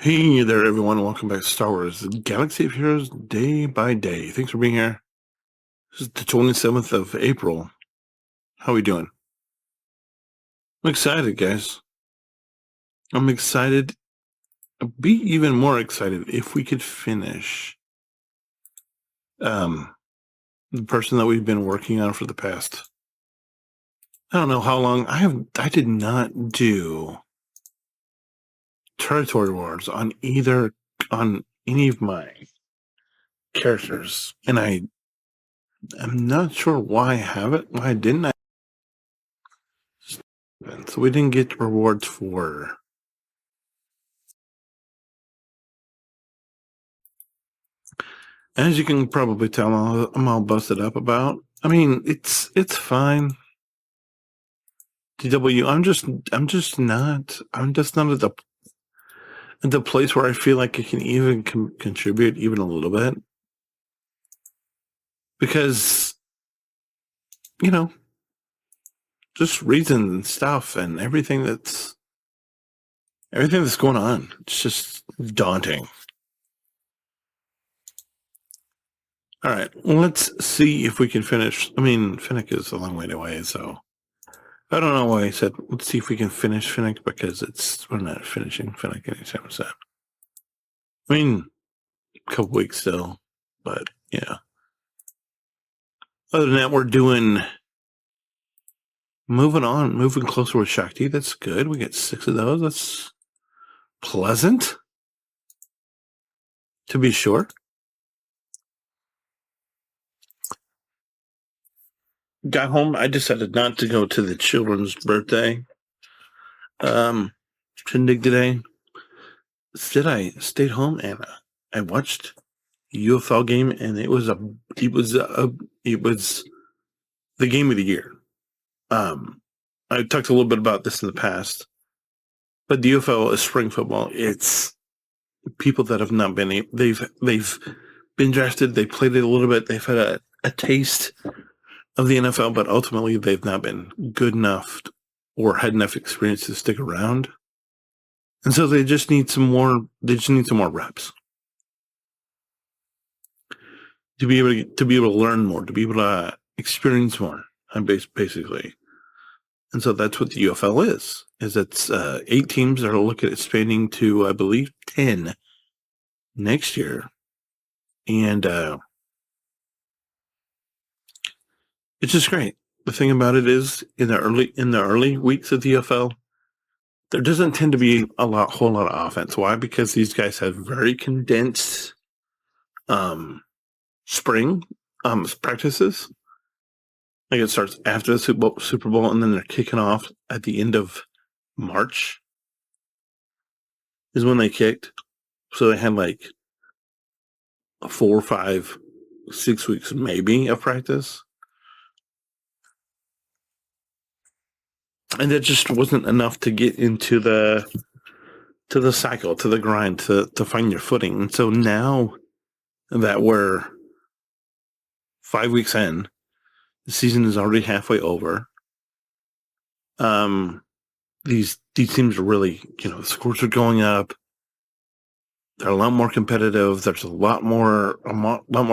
Hey there, everyone. Welcome back to Star Wars Galaxy of Heroes Day by Day. Thanks for being here. This is the 27th of April. How are we doing? I'm excited, guys. I'm excited. I'd be even more excited if we could finish the person that we've been working on for the past, I don't know how long. I did not do territory wars on any of my characters, and I'm not sure why I haven't. Why didn't I? So we didn't get rewards for. As you can probably tell, I'm all busted up about. I mean, it's fine. TW, I'm just not at the place where I feel like I can even contribute even a little bit, because you know, just reasons and stuff and everything that's going on. It's just daunting. All right, let's see if we can finish. I mean, Finnick is a long way away, so I don't know why I said let's see if we can finish Finnick, because we're not finishing Finnick anytime soon. I mean, a couple weeks still, but yeah. Other than that, we're moving closer with Shakti. That's good. We get 6 of those. That's pleasant, to be sure. Got home. I decided not to go to the children's birthday shindig today. Instead, I stayed home and I watched UFL game, and it was the game of the year. I talked a little bit about this in the past, but the UFL is spring football. It's people that have not been, they've been drafted, they played it a little bit, they've had a taste of the NFL, but ultimately they've not been good enough or had enough experience to stick around. And so they just need some more reps to be able to learn more, to be able to experience more, basically. And so that's what the UFL is it's 8 teams that are looking at expanding to, I believe, 10 next year. And it's just great. The thing about it is, in the early weeks of the UFL, there doesn't tend to be a whole lot of offense. Why? Because these guys have very condensed spring practices. Like, it starts after the Super Bowl, and then they're kicking off at the end of March is when they kicked. So they had like 4, 5, 6 weeks maybe of practice. And that just wasn't enough to get into the cycle, to the grind, to find your footing. And so now that we're 5 weeks in, the season is already halfway over. These teams are really, the scores are going up. They're a lot more competitive. There's a lot more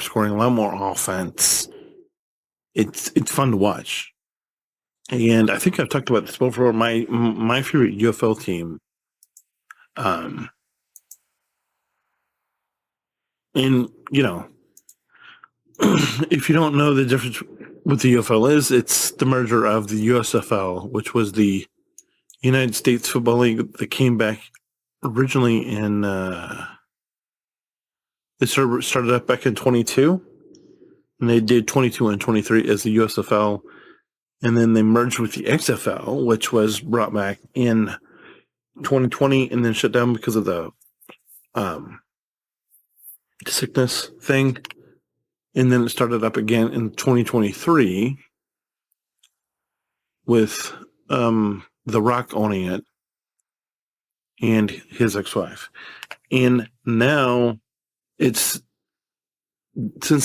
scoring, a lot more offense. It's fun to watch. And I think I've talked about this before. My favorite UFL team, and if you don't know the difference what the UFL is, it's the merger of the USFL, which was the United States Football League that came back originally in it started up back in 22, and they did 22 and 23 as the USFL, and then they merged with the XFL, which was brought back in 2020 and then shut down because of the sickness thing. And then it started up again in 2023 with The Rock owning it and his ex-wife. And now since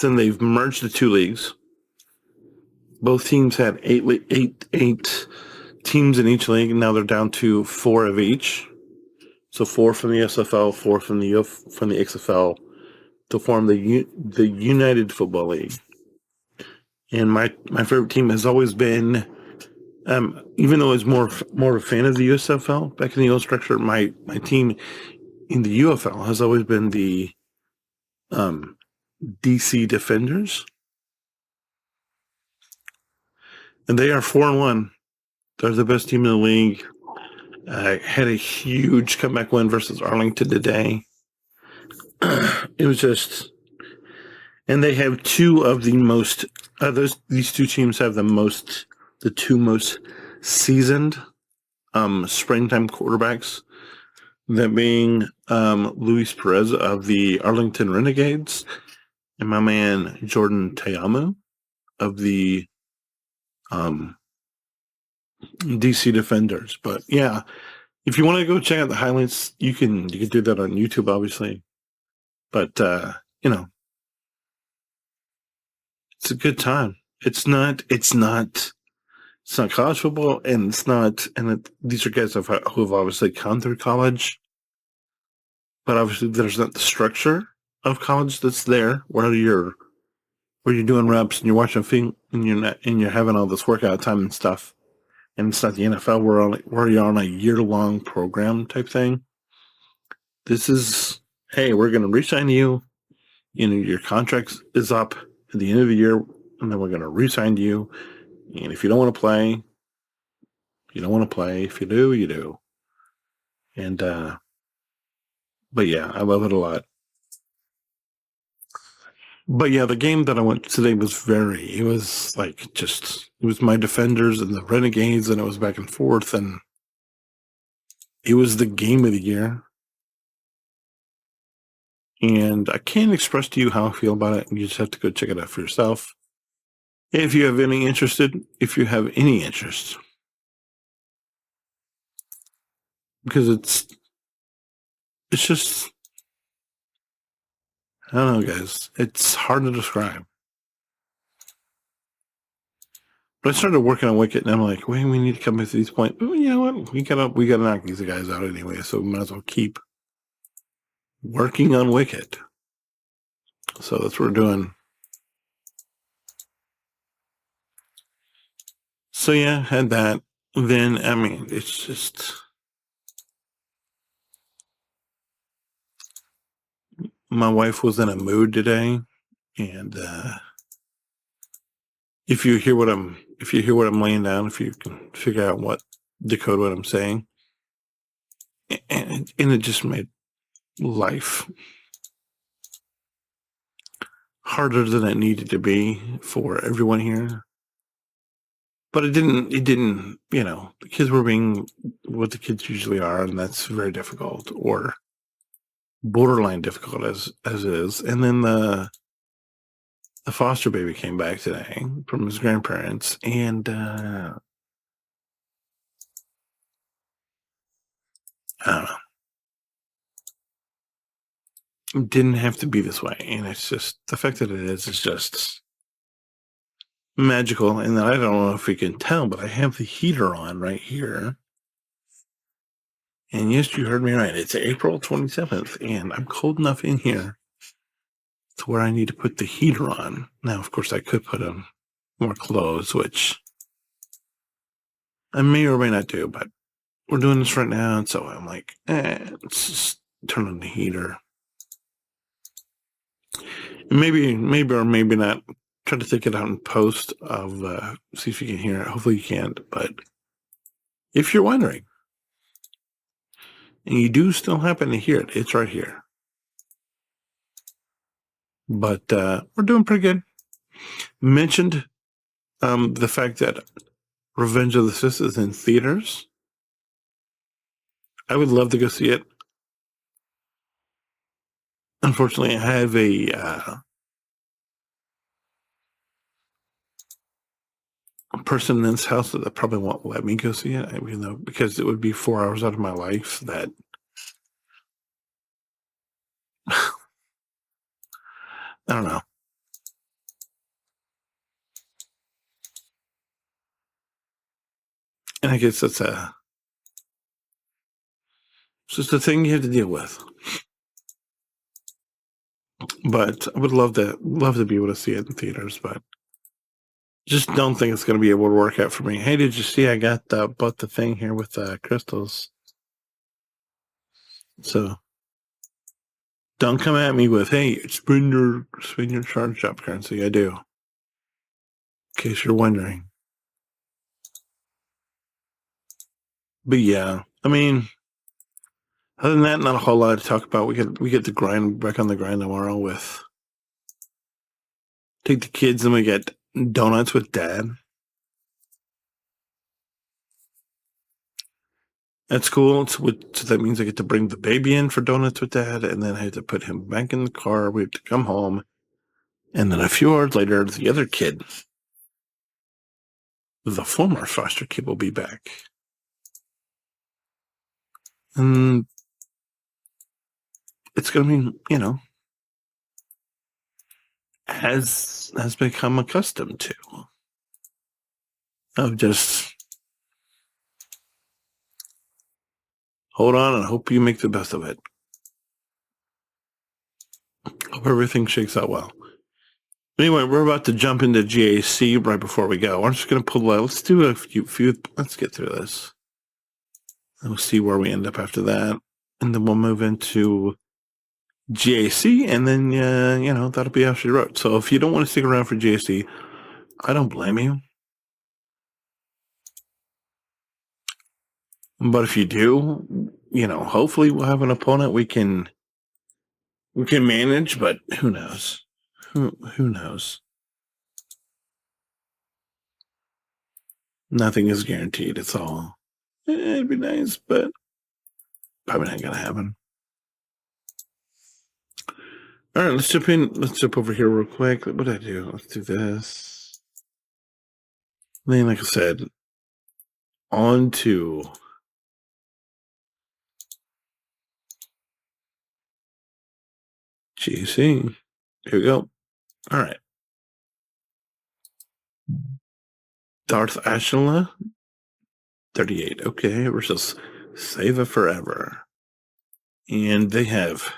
then they've merged the 2 leagues. Both teams had eight teams in each league, and now they're down to 4 of each. So 4 from the SFL, 4 from the XFL to form the United Football League. And my favorite team has always been, even though I was more of a fan of the USFL back in the old structure, my team in the UFL has always been the DC Defenders, and they are 4-1. They're the best team in the league. Had a huge comeback win versus Arlington today. It was just, and they have two of the most. These two teams have the two most seasoned springtime quarterbacks. That being Luis Perez of the Arlington Renegades and my man Jordan Teamu of the DC Defenders. But yeah, if you want to go check out the highlights, you can do that on YouTube, obviously. But it's a good time. It's not college football, and it's not. These are guys who have obviously gone through college, but obviously there's not the structure of college that's there where you're doing reps and you're watching film and you're having all this workout time and stuff. And it's not the NFL where you're on a year-long program type thing. This is, hey, we're going to re-sign you. Your contract is up at the end of the year, and then we're going to re-sign you. And if you don't want to play, you don't want to play. If you do, you do. And, but yeah, I love it a lot. But yeah, the game that I went today it was my Defenders and the Renegades, and it was back and forth, and it was the game of the year. And I can't express to you how I feel about it. You just have to go check it out for yourself. If you have any interest, because it's just, I don't know, guys. It's hard to describe. But I started working on Wicket, and I'm like, wait, we need to come to these points. But you know what? We gotta knock these guys out anyway, so we might as well keep working on Wicket. So that's what we're doing. So yeah, had that. Then, I mean, it's just, my wife was in a mood today, and if you hear what I'm laying down, if you can figure out decode what I'm saying, and it just made life harder than it needed to be for everyone here. But it didn't, the kids were being what the kids usually are, and that's very difficult, or borderline difficult as is. And then the foster baby came back today from his grandparents, and I don't know. It didn't have to be this way, and it's just the fact that it is just magical. And I don't know if you can tell, but I have the heater on right here. And yes, you heard me right. It's April 27th, and I'm cold enough in here to where I need to put the heater on. Now, of course, I could put on more clothes, which I may or may not do, but we're doing this right now, and so I'm like, let's just turn on the heater. Maybe or maybe not. Try to take it out in post of see if you can hear it. Hopefully you can't, but if you're wondering, and you do still happen to hear it, it's right here. But we're doing pretty good. Mentioned the fact that Revenge of the Sith is in theaters. I would love to go see it. Unfortunately, I have a person in this house that probably won't let me go see it, because it would be 4 hours out of my life that I don't know. And I guess It's just a thing you have to deal with. But I would love to be able to see it in theaters, but just don't think it's going to be able to work out for me. Hey, did you see I bought the thing here with crystals? So don't come at me with, hey, spend your charge up currency. I do. In case you're wondering. But yeah, I mean, other than that, not a whole lot to talk about. We get the grind back on the grind tomorrow with take the kids and we get donuts with dad. At school, so that means I get to bring the baby in for donuts with dad, and then I have to put him back in the car. We have to come home, and then a few hours later, the other kid, the former foster kid, will be back. And it's going to be, has become accustomed to. Of just hold on and hope you make the best of it. Hope everything shakes out well. Anyway, we're about to jump into GAC right before we go. I'm just going to pull out. Let's do a few. Let's get through this. And we'll see where we end up after that. And then we'll move into GAC, and then, that'll be after you wrote. So if you don't want to stick around for GAC, I don't blame you. But if you do, hopefully we'll have an opponent we can manage, but who knows? Who knows? Nothing is guaranteed. It's all, it'd be nice, but probably not going to happen. All right, let's jump in. Let's jump over here real quick. What did I do? Let's do this. Then, like I said, on to GC. Here we go. All right. Darth Ashla, 38. Okay, versus Sava Forever. And they have...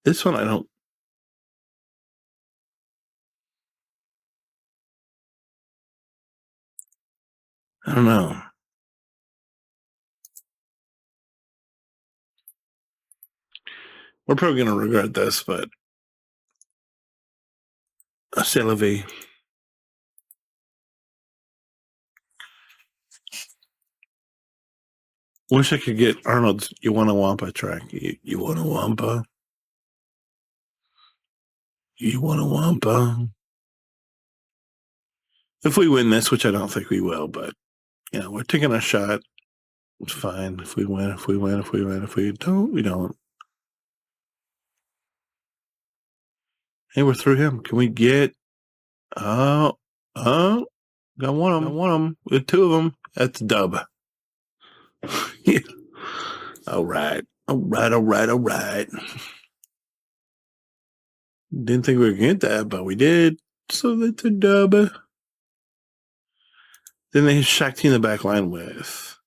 This one I don't... I don't know. We're probably going to regret this, but... Sylvie. Wish I could get Arnold's You Want a Wampa track. You want a Wampa? You want a Wampa? If we win this, which I don't think we will, but, we're taking a shot. It's fine. If we win, if we win, if we win. If we don't, we don't. Hey, we're through him. Can we get... got one of them. With two of them. That's a dub. Yeah. All right. Didn't think we were going to get that, but we did. So that's a dub. Then they hit Shakti in the back line with...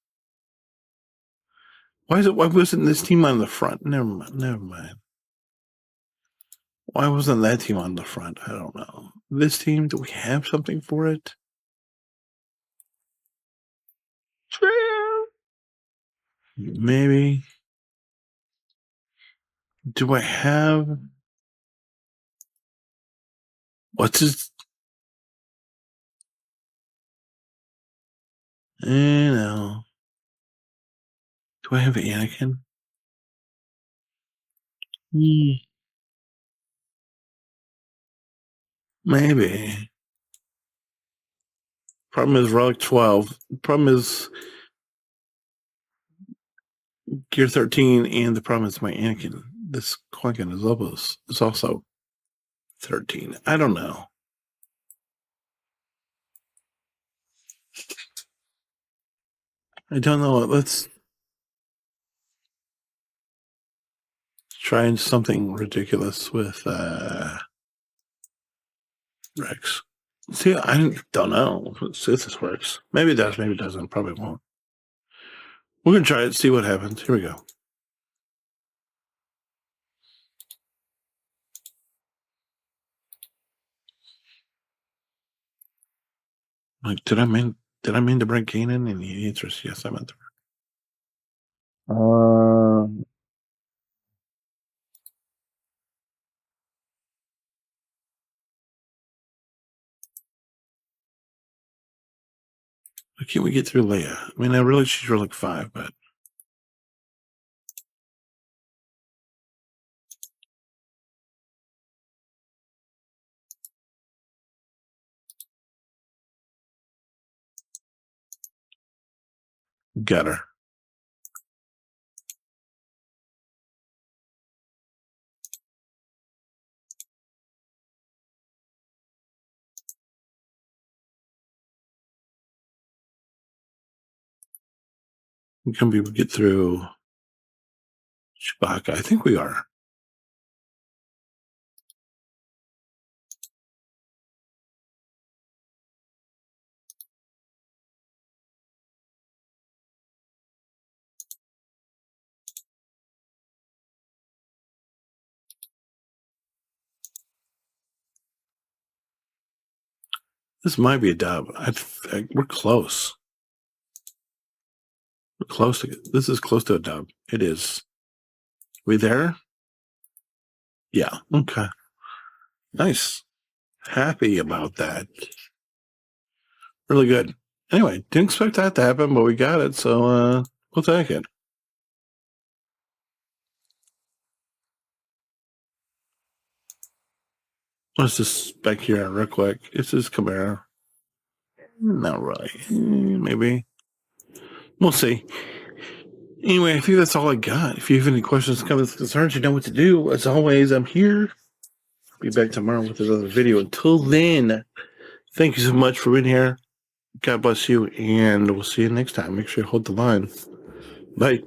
Why wasn't this team on the front? Never mind. Why wasn't that team on the front? I don't know. This team, do we have something for it? Maybe. Do I have... What's his... No. Do I have Anakin? Maybe. Problem is Relic 12. Problem is Gear 13, and the problem is my Anakin. This Qui-Gon is also 13. I don't know. I don't know. Let's try something ridiculous with Rex. See, I don't know. Let's see if this works. Maybe it does. Maybe it doesn't. Probably won't. We're going to try it, see what happens. Here we go. Like, did I mean to bring Kane in? And the answer is yes, I meant to. Why can't we get through Leia? I mean, she's really 5, but got her. Can we get through Chewbacca? I think we are. This might be a dub. We're close. We're close to this. Is close to a dub. It is. We there? Yeah. Okay. Nice. Happy about that. Really good. Anyway, didn't expect that to happen, but we got it, so we'll take it. Let's just spec here real quick. This is Camaro. Not really. Maybe. We'll see. Anyway, I think that's all I got. If you have any questions, comments, concerns, you know what to do. As always, I'm here. Be back tomorrow with another video. Until then, thank you so much for being here. God bless you, and we'll see you next time. Make sure you hold the line. Bye.